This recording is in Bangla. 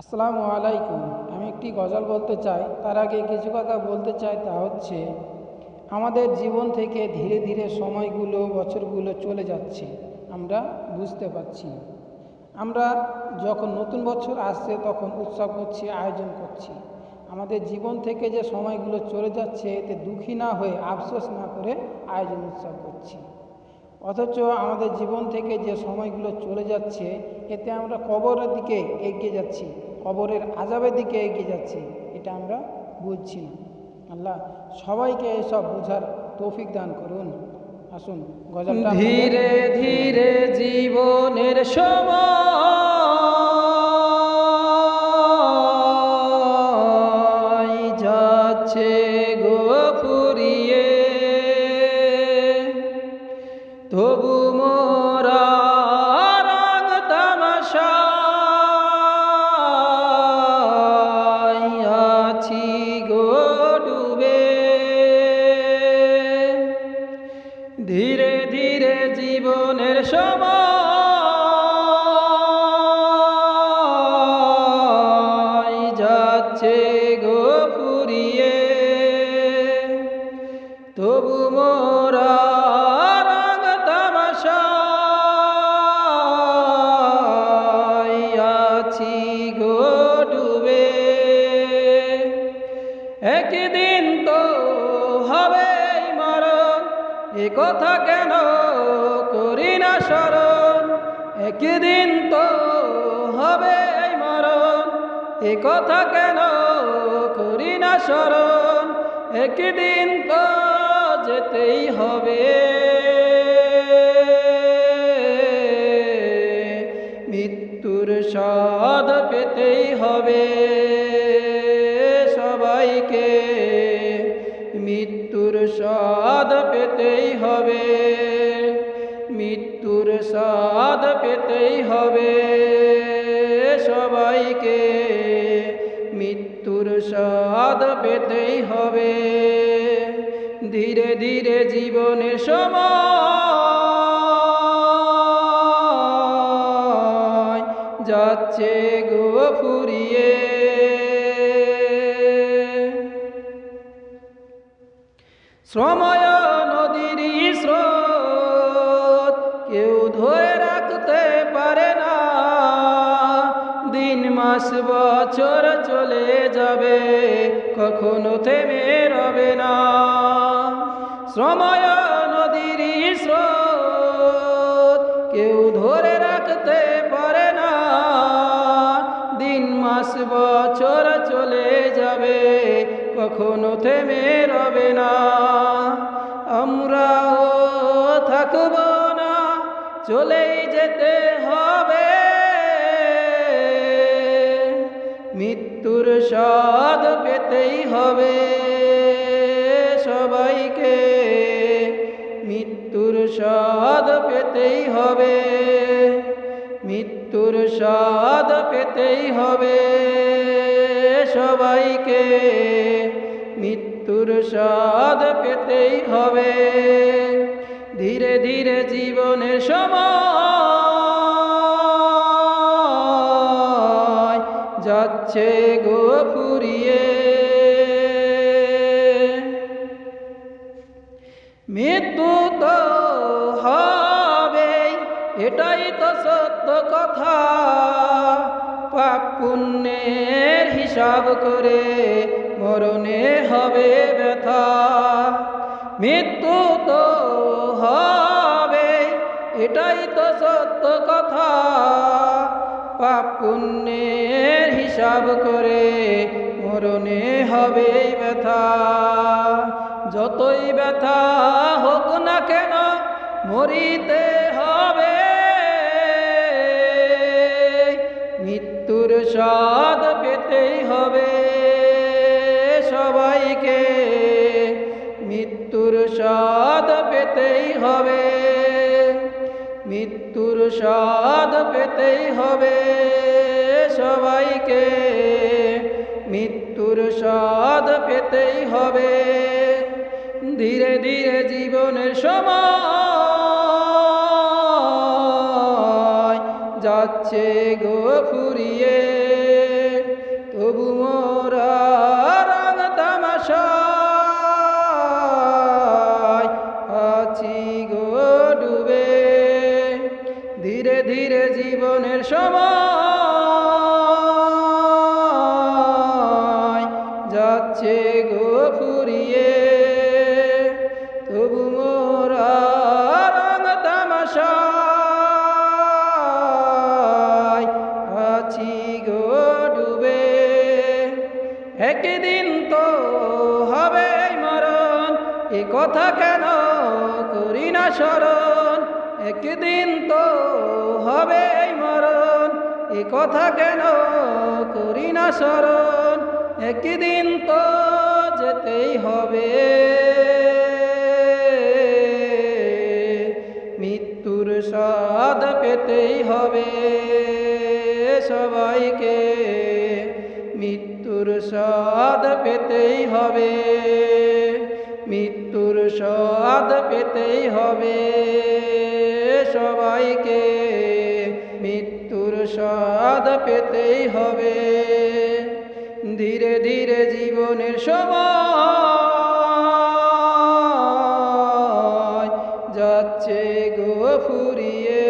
আসসালামু আলাইকুম। আমি একটি গজল বলতে চাই। তার আগে কিছু কথা বলতে চাই, তা হচ্ছে আমাদের জীবন থেকে ধীরে ধীরে সময়গুলো, বছরগুলো চলে যাচ্ছে, আমরা বুঝতে পারছি না। আমরা যখন নতুন বছর আসছে তখন উৎসব করছি, আয়োজন করছি। আমাদের জীবন থেকে যে সময়গুলো চলে যাচ্ছে এতে দুঃখী না হয়ে, আফসোস না করে আয়োজন উৎসব করছি। অথচ আমাদের জীবন থেকে যে সময়গুলো চলে যাচ্ছে এতে আমরা কবরের দিকে এগিয়ে যাচ্ছি, কবরের আযাবের দিকে এগিয়ে যাচ্ছি, এটা আমরা বুঝছি না। আল্লাহ সবাইকে এসব বোঝার তৌফিক দান করুন। আসুন গজলটা ধীরে ধীরে জীবনের সময় যাচ্ছে গো ফুরিয়ে, তবু মোরা রং তামাশায় আছি গো ডুবে। ধীরে ধীরে জীবনের সময় যাচ্ছে গো ফুরিয়ে, তবু মোরা রং তামাশায় আছি গো ডুবে। একদিন তো হবে মরণ, এ কথা কেন করি না স্মরণ। একদিন তো হবে মরণ, এ কথা কেন করি না স্মরণ। একদিন তো যেতেই হবে, মৃত্যুর স্বাদ পেতেই হবে সবাইকে, মৃত্যুর স্বাদ পেতেই হবে, মৃত্যুর স্বাদ পেতেই হবে সবাইকে, মৃত্যুর স্বাদ পেতেই হবে। ধীরে ধীরে জীবনের সময় যাচ্ছে গো ফুরিয়ে। সময় নদীর স্রোত কেউ ধরে রাখতে পারে না, দিন মাস বছর চলে যাবে, কখনো থেমে রবে না। সময় নদীর স্রোত কেউ ধরে রাখতে পারে না, দিন মাস বছর চলে যাবে, কখনো থেমে রবে না। আমরাও থাকব না, চলেই যেতে হবে, মৃত্যুর স্বাদ পেতেই হবে সবাইকে, মৃত্যুর স্বাদ পেতেই হবে, মৃত্যুর স্বাদ পেতেই হবে সবাইকে, মৃত্যুর স্বাদ পেতেই হবে। ধীরে ধীরে জীবনের সময় যাচ্ছে গো ফুরিয়ে। মৃত্যু তো হবেই, এটাই তো সত্য কথা, পাপ পুণ্যের হিসাব করে মরণে হবে ব্যথা। মৃত্যু তো হবে, এটাই তো সত্য কথা, পাপ পুণ্যের হিসাব করে মরণে হবে ব্যথা। যতই ব্যথা হোক না কেন মরিতে হবে, মৃত্যুর স্বাদ পেতেই হবে সবাইকে, মৃত্যুর স্বাদ পেতেই হবে, মৃত্যুর স্বাদ পেতেই হবে সবাইকে, মৃত্যুর স্বাদ পেতেই হবে। ধীরে ধীরে জীবনের সময় যাচ্ছে গো ফুরিয়ে। মোরা রং তামাশায় আছি গো ডুবে, ধীরে ধীরে জীবনের সময় যাচ্ছে গো ফুরিয়ে, তবু মোরা রং তামাশায় আছি গো ডুবে। একদিন তো হবে মরণ, এ কথা কেন করি না স্মরণ। একদিন তো হবে মরণ, এ কথা কেন করি না স্মরণ। একদিন তো যেতেই হবে, মৃত্যুর স্বাদ পেতেই হবে সবাইকে, মৃত্যুর স্বাদ পেতেই হবে, মৃত্যুর স্বাদ পেতেই হবে সবাইকে, মৃত্যুর স্বাদ পেতেই হবে। ধীরে ধীরে জীবনের সময় যাচ্ছে গো ফুরিয়ে।